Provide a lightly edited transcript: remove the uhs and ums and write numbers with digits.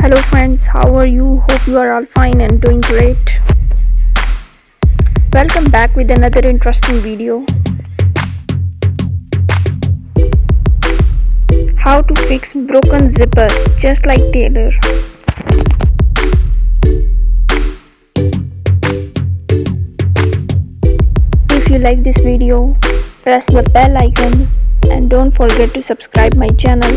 Hello friends, how are you? Hope you are all fine and doing great. Welcome back with another interesting video. How to fix broken zipper just like Taylor. If you like this video, press the bell icon and don't forget to subscribe my channel.